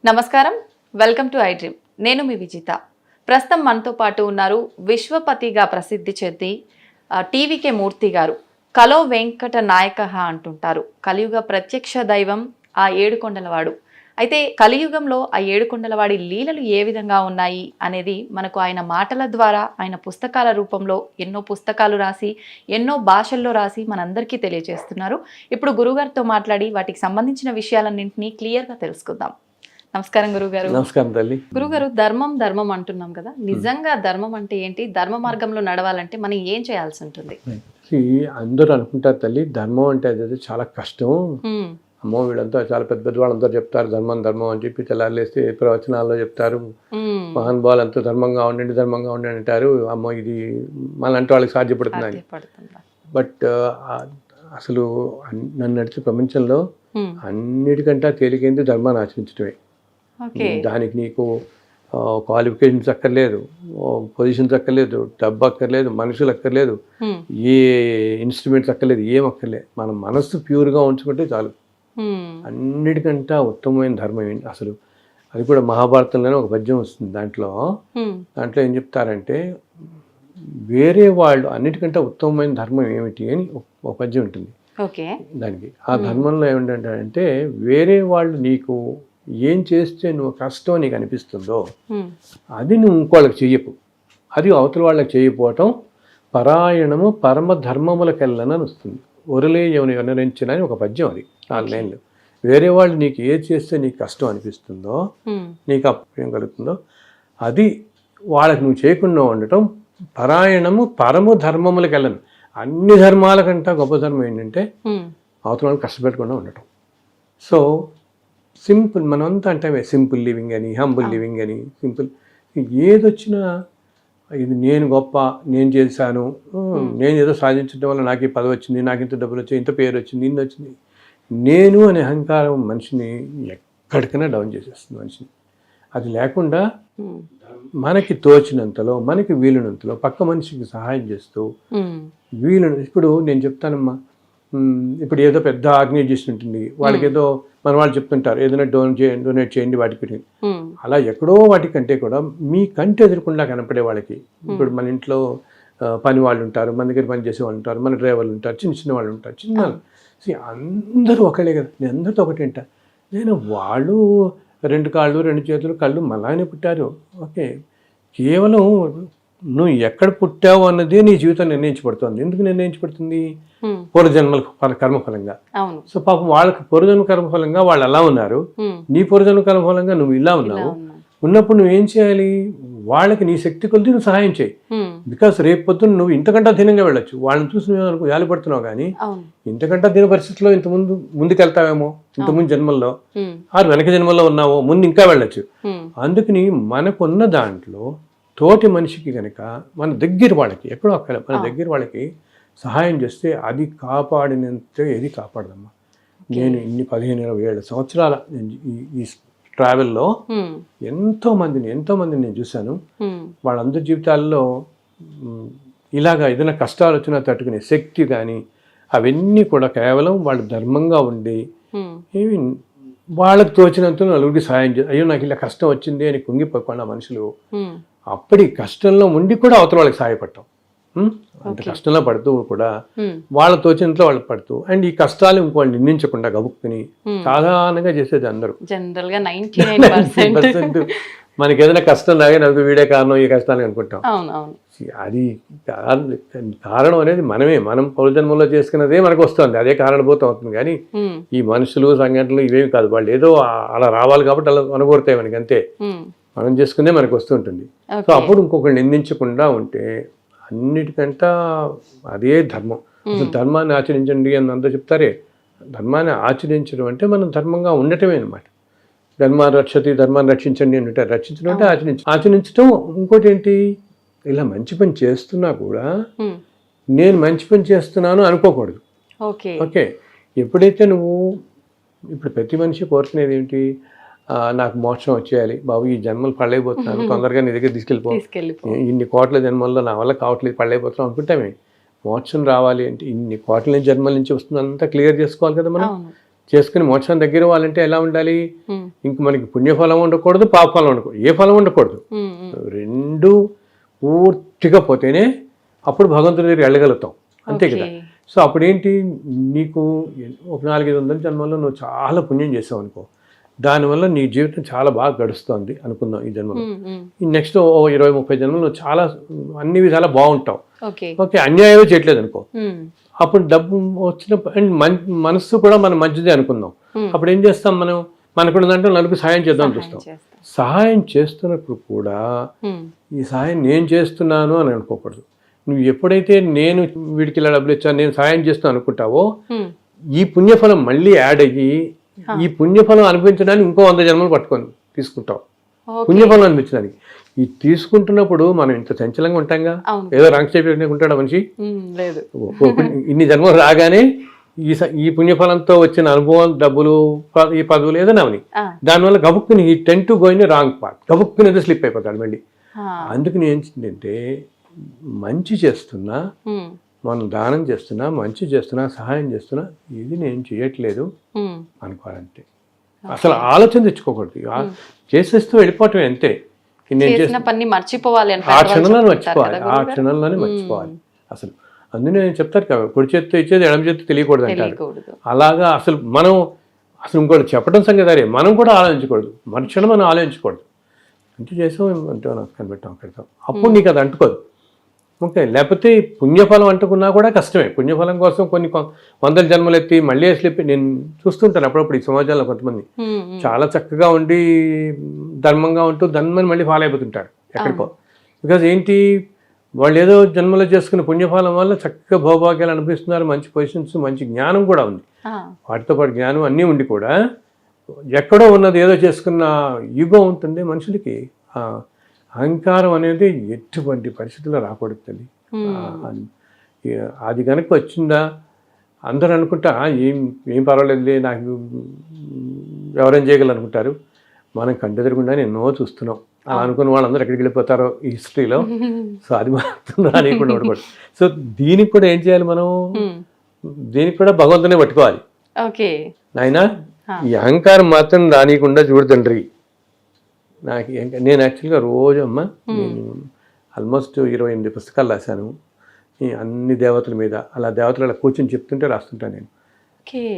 నమస్కారం, welcome to I dream. నేను మీ విజిత. ప్రస్తుతం మనతో పాటు ఉన్నారు విశ్వపతిగా ప్రసిద్ధి చెంది టీవీకే మూర్తి గారు. కలో వెంకట నాయక అంటుంటారు. కలియుగ ప్రత్యక్ష దైవం ఆ ఏడుకొండలవాడు. అయితే కలియుగంలో ఆ ఏడుకొండలవాడి లీలలు ఏ విధంగా ఉన్నాయి అనేది మనకు ఆయన మాటల ద్వారా, ఆయన పుస్తకాల రూపంలో ఎన్నో పుస్తకాలు రాసి ఎన్నో భాషల్లో రాసి మనందరికీ తెలియజేస్తున్నారు. ఇప్పుడు గురుగారితో మాట్లాడి వాటికి సంబంధించిన విషయాలన్నింటినీ క్లియర్గా తెలుసుకుందాం. నమస్కారం గురుగారు. నమస్కారం తల్లి. గురుగారు, ధర్మం అంటున్నాం కదా, నిజంగా ధర్మం అంటే ఏంటి? ధర్మ మార్గంలో నడవాలంటే మనం ఏం చేయాల్సి ఉంటుంది? అందరూ అనుకుంటారు తల్లి, ధర్మం అంటే అది చాలా కష్టం. అమ్మో వీళ్ళంతా చాలా పెద్ద పెద్ద వాళ్ళందరూ చెప్తారు ధర్మం అని చెప్పి తెల్లారులేస్తే ప్రవచనాల్లో చెప్తారు. మహానుభావులు అంతా ధర్మంగా ఉండండి అంటారు. అమ్మో ఇది మనంటే వాళ్ళకి సాధ్యపడుతుంది. బట్ అసలు నన్ను నడిచే ప్రపంచంలో అన్నిటికంటే తేలికైంది ధర్మాన్ని ఆచరించడమే. దానికి నీకు క్వాలిఫికేషన్స్ అక్కర్లేదు, పొజిషన్స్ అక్కర్లేదు, డబ్బు అక్కర్లేదు, మనుషులు అక్కర్లేదు, ఏ ఇన్స్ట్రుమెంట్స్ అక్కర్లేదు, ఏం అక్కర్లేదు. మన మనస్సు ప్యూర్గా ఉంచుకుంటే చాలు. అన్నిటికంటే ఉత్తమమైన ధర్మం ఏంటి అసలు? అది కూడా మహాభారతంలోనే ఒక పద్యం వస్తుంది. దాంట్లో ఏం చెప్తారంటే, వేరే వాళ్ళు అన్నిటికంటే ఉత్తమమైన ధర్మం ఏమిటి అని ఒక పద్యం ఉంటుంది. దానికి ఆ ధర్మంలో ఏమిటంటే, వేరే వాళ్ళు నీకు ఏం చేస్తే నువ్వు కష్టం నీకు అనిపిస్తుందో అది నువ్వు ఇంకోళ్ళకి చెయ్యకు, అది అవతల వాళ్ళకి చేయకపోవటం పరాయణము పరమ ధర్మములకెళ్ళనని వస్తుంది. ఒరలే ఎవని వినరించిన అని ఒక పద్యం. అది 4 లైన్లు. వేరే వాళ్ళు నీకు ఏది చేస్తే నీకు కష్టం అనిపిస్తుందో, నీకు అప్రయం కలుగుతుందో అది వాళ్ళకి నువ్వు చేయకుండా ఉండటం పరాయణము పరమ ధర్మములకెళ్ళను. అన్ని ధర్మాల కంటే గొప్ప ధర్మం ఏంటంటే అవతల వాళ్ళు కష్టపెట్టకుండా ఉండటం. సో సింపుల్, మనంతా అంటే సింపుల్ లివింగ్ అని, హంబుల్ లివింగ్ అని, సింపుల్ ఏదొచ్చినా ఇది నేను గొప్ప, నేను చేశాను, నేను ఏదో సాధించడం వల్ల నాకు ఈ పదవి వచ్చింది, నాకు ఇంత డబ్బులు వచ్చాయి, ఇంత పేరు వచ్చింది, ఇన్ని వచ్చింది. నేను అనే అహంకారం మనిషిని ఎక్కడికైనా డౌన్ చేసేస్తుంది మనిషిని. అది లేకుండా మనకి తోచినంతలో, మనకి వీలునంతలో పక్క మనిషికి సహాయం చేస్తూ ఇప్పుడు నేను చెప్తానమ్మా, ఇప్పుడు ఏదో పెద్ద ఆర్గనైజేషన్ ఉంటుంది, వాళ్ళకి ఏదో మన వాళ్ళు చెప్తుంటారు ఏదైనా డొనేట్ చేయండి వాటికి. అలా ఎక్కడో వాటికంటే కూడా మీ కంటి ఎదురకుండా కనపడే వాళ్ళకి, ఇప్పుడు మన ఇంట్లో పని వాళ్ళు ఉంటారు, మన దగ్గర పని చేసే వాళ్ళు ఉంటారు, మన డ్రైవర్లు ఉంటారు, చిన్న వాళ్ళు ఉంటారు, అందరూ ఒకళ్ళే కదా. నేను అందరితో ఒకటేంట. నేను వాళ్ళు 2 కాళ్ళు 2 చేతులు కళ్ళు మలానే పుట్టారు. ఓకే, కేవలం నువ్వు ఎక్కడ పుట్టావు అన్నదే నీ జీవితం నిర్ణయించబడుతుంది. ఎందుకు నిర్ణయించబడుతుంది? పూర్వజన్మల కర్మఫలంగా. సో పాపం వాళ్ళకి పూర్వజన్మ కర్మఫలంగా వాళ్ళు అలా ఉన్నారు, నీ పూర్వజన్మ కర్మఫలంగా నువ్వు ఇలా ఉన్నావు. ఉన్నప్పుడు నువ్వేం చేయాలి? వాళ్ళకి నీ శక్తి కొద్ది నువ్వు సహాయం చేయి. బికాస్ రేపు పొద్దున్న నువ్వు ఇంతకంటే అధీనంగా వెళ్ళొచ్చు. వాళ్ళని చూసి నువ్వు యాలిపడుతున్నావు కానీ ఇంతకంటే అధీన పరిస్థితిలో ముందుకెళ్తావేమో, ఇంతకుముందు జన్మల్లో ఆరు వెనక జన్మల్లో ఉన్నావో, ముందు ఇంకా వెళ్ళొచ్చు. అందుకని మనకున్న దాంట్లో తోటి మనిషికి కనుక మన దగ్గర వాళ్ళకి, ఎక్కడో అక్కడ మన దగ్గర వాళ్ళకి సహాయం చేస్తే అది కాపాడినంత ఏది కాపాడదమ్మా. నేను ఇన్ని 15-20 సంవత్సరాల ఈ ట్రావెల్లో ఎంతో మందిని నేను చూశాను. వాళ్ళందరి జీవితాల్లో ఇలాగా ఏదైనా కష్టాలు వచ్చినా తట్టుకునే శక్తి కానీ అవన్నీ కూడా కేవలం వాళ్ళు ధర్మంగా ఉండి వాళ్ళకి తోచినంత నలుగురికి సహాయం చేసి, అయ్యో నాకు ఇలా కష్టం వచ్చింది అని కుంగిపోకుండా మనుషులు అప్పటి కష్టంలో ఉండి కూడా అవతల వాళ్ళకి సహాయపడటం. అంత కష్టంలో పడుతూ కూడా వాళ్ళ తోచినంతలో వాళ్ళు పడుతూ, అండ్ ఈ కష్టాలు ఇంకోళ్ళు నిందించకుండా గబుక్కుని సాధారణంగా చేసేది అందరూ. జనరల్ గా 99% మనకి ఏదైనా కష్టం లాగే నాకు వీడే కారణం ఈ కష్టాన్ని అనుకుంటాం. అది కారణం అనేది మనం పూర్వజన్మలో చేసుకున్నదే మనకు వస్తుంది, అదే కారణభూతం అవుతుంది. కానీ ఈ మనుషులు సంఘటనలు ఇవేమి కాదు. వాళ్ళు ఏదో అలా రావాలి కాబట్టి అలా అనుకోరుతాయి మనకి, అంతే. మనం చేసుకునే మనకు వస్తుంటుంది. సో అప్పుడు ఇంకొకళ్ళు నిందించకుండా ఉంటే అన్నిటికంటే అదే ధర్మం. అసలు ధర్మాన్ని ఆచరించండి అని అందరూ చెప్తారే, ధర్మాన్ని ఆచరించడం అంటే మనం ధర్మంగా ఉండటమే అనమాట. ధర్మాన్ని రక్షించండి అని ఉంటారు. రక్షించడం అంటే ఆచరించడం. ఇంకోటి ఏంటి, ఇలా మంచి పని చేస్తున్నా కూడా నేను మంచి పని చేస్తున్నాను అనుకోకూడదు. ఓకే, ఎప్పుడైతే నువ్వు ఇప్పుడు ప్రతి మనిషి కోరుకునేది ఏంటి, నాకు మోక్షం వచ్చేయాలి బాబు, ఈ జన్మలు పడలేకపోతున్నాను, తొందరగా నీ దగ్గర తీసుకెళ్ళిపో, ఇన్ని కోట్ల జన్మల్లో నా వల్ల కావట్లేదు, పడలేకపోతున్నాం అనుకుంటామే. మోక్షం రావాలి అంటే ఇన్ని కోట్ల జన్మల నుంచి వస్తుందంతా క్లియర్ చేసుకోవాలి కదా మనం. చేసుకుని మోక్షం దగ్గర వాళ్ళంటే ఎలా ఉండాలి? ఉమ్, ఇంక మనకి పుణ్యఫలం ఉండకూడదు, పాపఫలం ఉండకూడదు, ఏ ఫలం ఉండకూడదు. ఉమ్, ఉమ్. రెండు పూర్తిగా పోతేనే అప్పుడు భగవంతుడి దగ్గర వెళ్ళగలుగుతాం, అంతే కదా. ఓకే. సో అప్పుడేంటి, నీకు ఒక 400-500 జన్మల్లో నువ్వు చాలా పుణ్యం చేసావు అనుకో, దానివల్ల నీ జీవితం చాలా బాగా గడుస్తుంది అనుకుందాం ఈ జన్మలో. ఉమ్, ఉమ్. ఈ నెక్స్ట్ 20-30 జన్మలు నువ్వు చాలా అన్ని విధాలా బాగుంటావు. ఓకే. ఓకే, అన్యాయమే చేయట్లేదు అనుకో, ఉమ్, అప్పుడు డబ్బు వచ్చిన అండ్ మనస్సు కూడా మనం మంచిదే అనుకుందాం. Hmm. అప్పుడు ఏం చేస్తాం, మనకున్నదంటే నలుగురికి సహాయం చేద్దాం చూస్తాం. చేస్తాం. సహాయం చేస్తున్నప్పుడు కూడా ఉమ్, ఈ సహాయం నేను చేస్తున్నాను అని అనుకోకూడదు. నువ్వు ఎప్పుడైతే నేను వీడికి ఇలా డబ్బులు ఇచ్చాను, నేను సహాయం చేస్తాను అనుకుంటావో, ఉమ్. ఈ పుణ్యఫలం మళ్ళీ యాడ్ అయ్యి ఈ పుణ్యఫలం అనుభవించడానికి ఇంకో 100 జన్మలు పట్టుకొని తీసుకుంటాం. ఓకే. పుణ్యఫలం అనిపించడానికి ఈ తీసుకుంటున్నప్పుడు మనం ఇంత చంచలంగా ఉంటాంగా, అవును. ఏదో రంగ చెప్పి ఉంటాడా మనిషి. లేదు. ఇన్ని జన్మలు రాగానే ఈ పుణ్యఫలంతో వచ్చిన అనుభవం, డబ్బులు, ఈ పదవులు ఏదైనా అవని, ఆ, దానివల్ల గబుక్కుని ఈ tend to going wrong part, గబుక్కుని ఏదో స్లిప్ అయిపోతాడు మళ్ళీ. ఆ, అందుకని ఏంటంటే మంచి చేస్తున్నా, ఉమ్, మనం దానం చేస్తున్నా, మంచి చేస్తున్నా, సహాయం చేస్తున్నా, ఇది నేను చేయట్లేదు ఉమ్. అనుకోవాలంటే అసలు ఆలోచన తెచ్చుకోకూడదు. చేసేస్తూ వెళ్ళిపోవటమే అంతే. నేను చేసిన పని మర్చిపోవాలి అని ఆ క్షణంలోనే చెప్తుంటారు మర్చిపోవాలి, కదా ఆ గురువుగారు? క్షణంలోనే మర్చిపోవాలి అసలు. అందుకే నేను చెప్తారు కదా, కుడి చేత్తో ఇచ్చేది ఎడమ చేత్తో తెలియకూడదు అంటారు. తెలియకూడదు. అలాగా అసలు మనం ఇంకోటి చెప్పడం సంగతి మనం కూడా ఆలోచించకూడదు, మనుషులు మనం ఆలోచించకూడదు. అంటే చేసాం అంటే కనిపెట్టాం అక్కడితో, అప్పుడు నీకు అది అంటుకోదు. ఓకే, లేకపోతే పుణ్యఫలం అంటుకున్నా కూడా కష్టమే. పుణ్యఫలం కోసం కొన్ని 100 జన్మలు ఎత్తి మళ్ళీ స్లిప్. నేను చూస్తుంటాను అప్పుడప్పుడు ఈ సమాజంలో కొంతమంది ఉమ్, ఉమ్. చాలా చక్కగా ఉండి ధర్మంగా ఉంటూ ధర్మని మళ్ళీ ఫాలో అయిపోతుంటారు ఎక్కడికో. బికాజ్ ఏంటి, వాళ్ళు ఏదో జన్మలో చేసుకున్న పుణ్యఫలం వల్ల చక్కగా భౌభాగ్యాలు అనిపిస్తున్నారు, మంచి పొజిషన్స్, మంచి జ్ఞానం కూడా ఉంది. ఆ, వాటితో పాటు జ్ఞానం అన్నీ ఉండి కూడా ఎక్కడో ఉన్నది ఏదో చేసుకున్న ఈగో ఉంటుంది మనుషులకి. ఆ అహంకారం అనేది ఎటువంటి పరిస్థితుల్లో రాకూడదు తల్లి. అది కనుక వచ్చిందా అందరూ అనుకుంటా ఏం పర్వాలేదులే, నాకు ఎవరేం చేయగలరు అనుకుంటారు. మనం కంటెదరకుండా ఎన్నో చూస్తున్నాం. అలా అనుకున్న వాళ్ళందరూ ఎక్కడికి వెళ్ళిపోతారో ఈ హిస్టరీలో. సో అది మాత్రం రానియకుండా ఉండకూడదు. సో దీనికి కూడా ఏం చేయాలి మనం, దీనికి కూడా భగవంతునే పట్టుకోవాలి. ఓకే. నాయనా ఈ అహంకారం మాత్రం రానియకుండా చూడదండ్రి. నేను యాక్చువల్గా రోజు నేను ఆల్మోస్ట్ 28 పుస్తకాలు రాశాను ఈ అన్ని దేవతల మీద. అలా దేవతలు అలా కూర్చొని చెప్తుంటే రాస్తుంటాను నేను.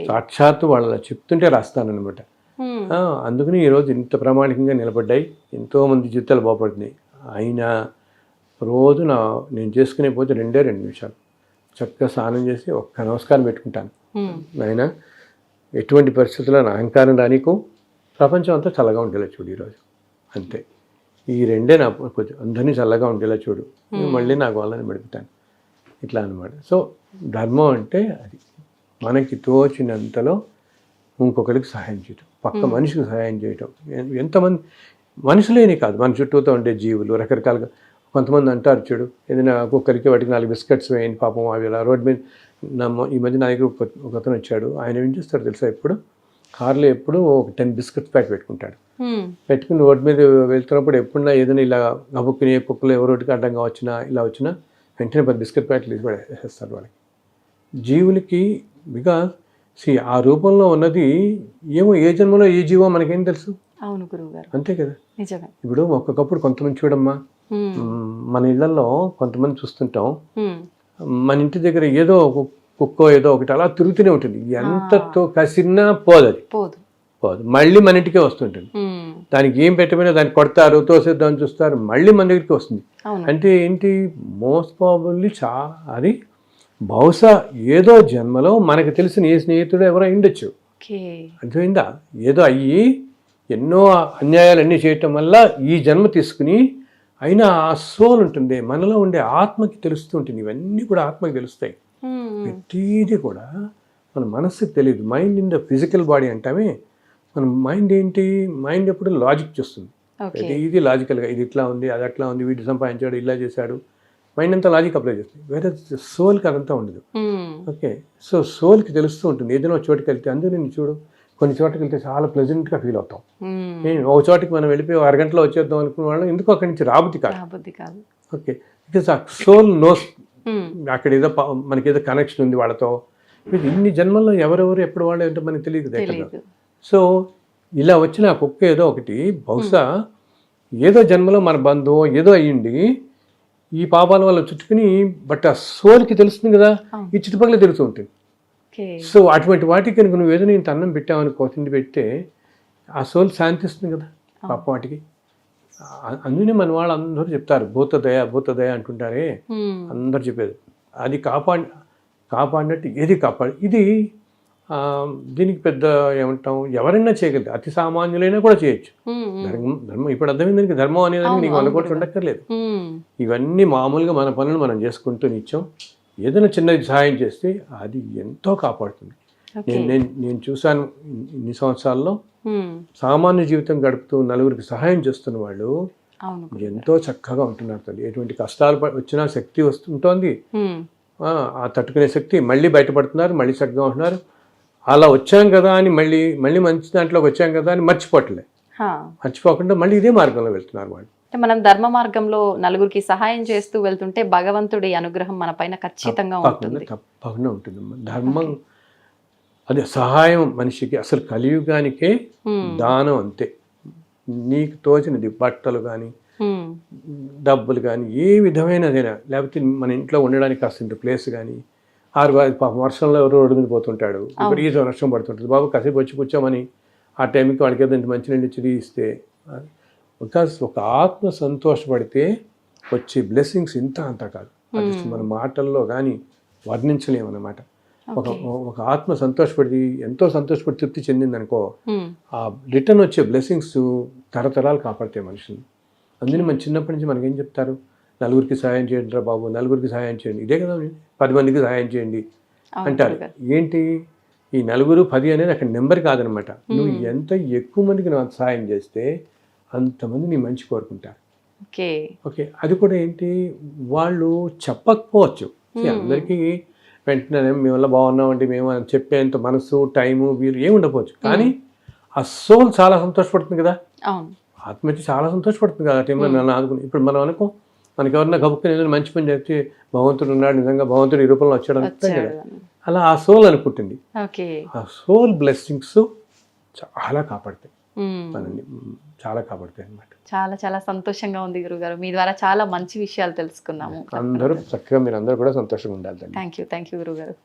సాక్షాత్తు వాళ్ళు అలా చెప్తుంటే రాస్తాను అనమాట. అందుకని ఈరోజు ఇంత ప్రామాణికంగా నిలబడ్డాయి, ఎంతోమంది జీవితాలు బాగుపడుతున్నాయి. అయినా రోజు నేను చేసుకునే పోతే 2 నిమిషాలు చక్కగా స్నానం చేసి ఒక్క నమస్కారం పెట్టుకుంటాను. అయినా ఎటువంటి పరిస్థితుల్లో నా అహంకారం రానికు, ప్రపంచం అంతా చల్లగా ఉండేలా చూడు ఈరోజు, అంతే. ఈ 2 నా కొంచెం అందరినీ చల్లగా ఉండేలా చూడు, మళ్ళీ నాకు వాళ్ళని పెడుపుతాను, ఇట్లా అనమాట. సో ధర్మం అంటే అది మనకి తోచినంతలో ఇంకొకరికి సహాయం చేయటం, పక్క మనిషికి సహాయం చేయటం. ఎంతమంది మనుషులేని కాదు, మన చుట్టూతో ఉండే జీవులు రకరకాలుగా. కొంతమంది అంటారు చూడు, ఏదైనా కుక్కరికి వాటికి 4 బిస్కెట్స్ వేయండి పాపం, అవి ఇలా రోడ్డు మీద. ఈ మధ్య నా దగ్గర ఒక అతను వచ్చాడు, ఆయన ఏం చేస్తాడు తెలుసా, ఎప్పుడు కార్లో ఎప్పుడు ఒక 10 బిస్కెట్స్ ప్యాక్ పెట్టుకుంటాడు. పెట్టుకుని రోడ్డు మీద వెళ్తున్నప్పుడు ఎప్పుడన్నా ఏదైనా ఇలా గబుక్కుని కుక్కలు ఎవరోటికి అడ్డంగా వచ్చినా ఇలా వచ్చినా వెంటనే 10 బిస్కెట్ ప్యాకెట్లు తీసి వేసేస్తారు వాళ్ళకి, జీవులకి. బికాజ్ ఆ రూపంలో ఉన్నది ఏమో, ఏ జన్మలో ఏ జీవో మనకేం తెలుసు. అవును గురువుగారు, అంతే కదా. నిజమే. ఇప్పుడు ఒక్కొక్కప్పుడు కొంతమంది చూడమ్మా, మన ఇళ్లలో కొంతమంది చూస్తుంటాం, మన ఇంటి దగ్గర ఏదో ఒక కుక్కో ఏదో ఒకటి అలా తిరుగుతూనే ఉంటుంది. ఎంతతో కసిరినా పోదు, పోదు, మళ్ళీ మన ఇంటికే వస్తుంటుంది. దానికి ఏం పెట్టమైనా దాన్ని కొడతారు, తోసేద్దామని చూస్తారు, మళ్ళీ మన దగ్గరికి వస్తుంది. అంటే ఏంటి, మోస్ట్ ప్రాబబ్లీ అది బహుశా ఏదో జన్మలో మనకు తెలిసిన ఏ స్నేహితుడు ఎవరో ఉండొచ్చు. అర్థమైందా, ఏదో అయ్యి ఎన్నో అన్యాయాలన్నీ చేయటం వల్ల ఈ జన్మ తీసుకుని, అయినా ఆ సోల్ ఉంటుంది మనలో ఉండే ఆత్మకి తెలుస్తూ ఉంటుంది. ఇవన్నీ కూడా ఆత్మకి తెలుస్తాయి. ప్రతిదీ కూడా మన మనస్సుకి తెలియదు. Mind in the physical body అంటామే, మన మైండ్ ఏంటి, మైండ్ ఎప్పుడు లాజిక్ చూస్తుంది. ఇది లాజికల్గా, ఇది ఇట్లా ఉంది, అది అట్లా ఉంది, వీటి సంపాదించాడు, ఇలా చేశాడు, మైండ్ అంతా లాజిక్ అప్లై చేస్తుంది. వేరే సోల్కి అదంతా ఉండదు. ఓకే, సో సోల్కి తెలుస్తూ ఉంటుంది. ఏదైనా ఒక చోటుకి వెళ్తే, అందుకు నేను చూడు, కొన్ని చోటుకి వెళ్తే చాలా ప్లెజెంట్గా ఫీల్ అవుతాం. ఒక చోటికి మనం వెళ్ళిపోయి 1 అరగంటలో వచ్చేద్దాం అనుకున్న వాళ్ళు ఎందుకు అక్కడి నుంచి రాబుద్ది కాదు. ఓకే, బికాస్ ఆ సోల్ నోస్ అక్కడ ఏదో మనకి ఏదో కనెక్షన్ ఉంది వాళ్ళతో, ఇది ఇన్ని జన్మల్లో ఎవరెవరు ఎప్పుడు వాళ్ళు ఏంటో మనకి తెలియదు ఎక్కడ. తెలీదు. సో ఇలా వచ్చిన ఆ కుక్క ఏదో ఒకటి బహుశా ఏదో జన్మలో మన బంధువు ఏదో అయ్యింది ఈ పాపాల వల్ల చుట్టుకుని, బట్ ఆ సోల్కి తెలుస్తుంది కదా ఈ చుట్టుపక్కల తిరుగుతూ ఉంటుంది. ఓకే. సో అటువంటి వాటికి కనుక నువ్వు ఏదో ఇంత అన్నం పెట్టావనుకో, తిండి పెడితే ఆ సోల్ శాంతిస్తుంది కదా పాప వాటికి. అందుకనే మన వాళ్ళు అందరూ చెప్తారు భూతదయ భూతదయ అంటుంటారే, అందరు చెప్పేది అది కాపాడినట్టు ఏది కాపాడు. ఇది దీనికి పెద్ద ఏమంటాం, ఎవరైనా చేయగలరు, అతి సామాన్యులైనా కూడా చేయొచ్చు. ధర్మం ఇప్పుడు అర్థమైంది నీకు, ధర్మం అనేది నీకు 100 కోట్లు ఉండక్కర్లేదు. ఇవన్నీ మామూలుగా మన పనులు మనం చేసుకుంటూ నిత్యం ఏదైనా చిన్నది సహాయం చేస్తే అది ఎంతో కాపాడుతుంది. నేను చూశాను ఇన్ని సంవత్సరాల్లో సామాన్య జీవితం గడుపుతూ నలుగురికి సహాయం చేస్తున్న వాళ్ళు ఎంతో చక్కగా ఉంటున్నారు తల్లి. ఎటువంటి కష్టాలు వచ్చినా శక్తి వస్తుంటోంది, ఆ తట్టుకునే శక్తి, మళ్ళీ బయటపడుతున్నారు, మళ్ళీ చక్కగా ఉంటున్నారు. అలా వచ్చాం కదా అని మళ్ళీ మళ్ళీ మంచి దాంట్లోకి వచ్చాం కదా అని మర్చిపోకుండా మళ్ళీ ఇదే మార్గంలో వెళ్తున్నారు వాళ్ళు. మనం ధర్మ మార్గంలో నలుగురికి సహాయం చేస్తూ వెళ్తుంటే భగవంతుడి అనుగ్రహం మన పైన ఖచ్చితంగా ఉంటుంది. తప్పకుండా ఉంటుంది. ధర్మం అదే సహాయం మనిషికి అసలు కలియుగానికే దానం అంతే. నీకు తోచినది బట్టలు కానీ డబ్బులు కానీ ఏ విధమైనదైనా, లేకపోతే మన ఇంట్లో ఉండడానికి కాస్త ప్లేస్ కానీ, వర్షంలో ఎవరో రోడ్డు మీద పోతుంటాడు, విపరీతం వర్షం పడుతుంటుంది, బాబు కాసేపు వచ్చి కూర్చోమని ఆ టైంకి వాడికి ఏదో మంచినీళ్ళు ఇచ్చి ఇస్తే, బికాస్ ఒక ఆత్మ సంతోషపడితే వచ్చే బ్లెస్సింగ్స్ ఇంత అంతా కాదు. అది మన మాటల్లో కానీ వర్ణించలేమన్నమాట. ఒక ఆత్మ సంతోషపడి ఎంతో సంతోషపడి తృప్తి చెందిందనుకో, ఆ రిటర్న్ వచ్చే బ్లెస్సింగ్స్ తరతరాలు కాపాడతాయి మనుషులు. అందుకని మన చిన్నప్పటి నుంచి మనకేం చెప్తారు, నలుగురికి సహాయం చేయండి రా బాబు, నలుగురికి సహాయం చేయండి, ఇదే కదా 10 మందికి సహాయం చేయండి అంటారు. ఏంటి ఈ 9, 10 అనేది అక్కడ నెంబర్ కాదనమాట. నువ్వు ఎంత ఎక్కువ మందికి నువ్వు సహాయం చేస్తే అంతమంది నీ మంచి కోరుకుంటారు. ఓకే, అది కూడా ఏంటి, వాళ్ళు చెప్పకపోవచ్చు అందరికీ వెంటనే మేము వల్ల బాగున్నామండి మేము అని చెప్పేంత మనసు, టైము, వీరు ఏమి ఉండకపోవచ్చు, కానీ ఆ సోల్ చాలా సంతోషపడుతుంది కదా, ఆత్మహత్య చాలా సంతోషపడుతుంది కదా. టైంలో నన్ను ఆదుకుని, ఇప్పుడు మనం అనుకో మనకి ఎవరన్నా గబుక్కుని ఏదైనా మంచి పని చెప్తే భగవంతుడు ఉన్నాడు, నిజంగా భగవంతుడు ఈ రూపంలో వచ్చాడు అనుకుంటాం కదా, అలా ఆ సోల్ అనుకుంటుంది. ఆ సోల్ బ్లెస్సింగ్స్ చాలా కాపాడతాయి మనల్ని, చాలా కాపాడతాయి అన్నమాట. చాలా చాలా సంతోషంగా ఉంది గురుగారు, మీ ద్వారా చాలా మంచి విషయాలు తెలుసుకున్నాము. అందరూ చక్కగా, మీరు అందరూ కూడా సంతోషంగా ఉండాలి. థ్యాంక్ యూ గురుగారు.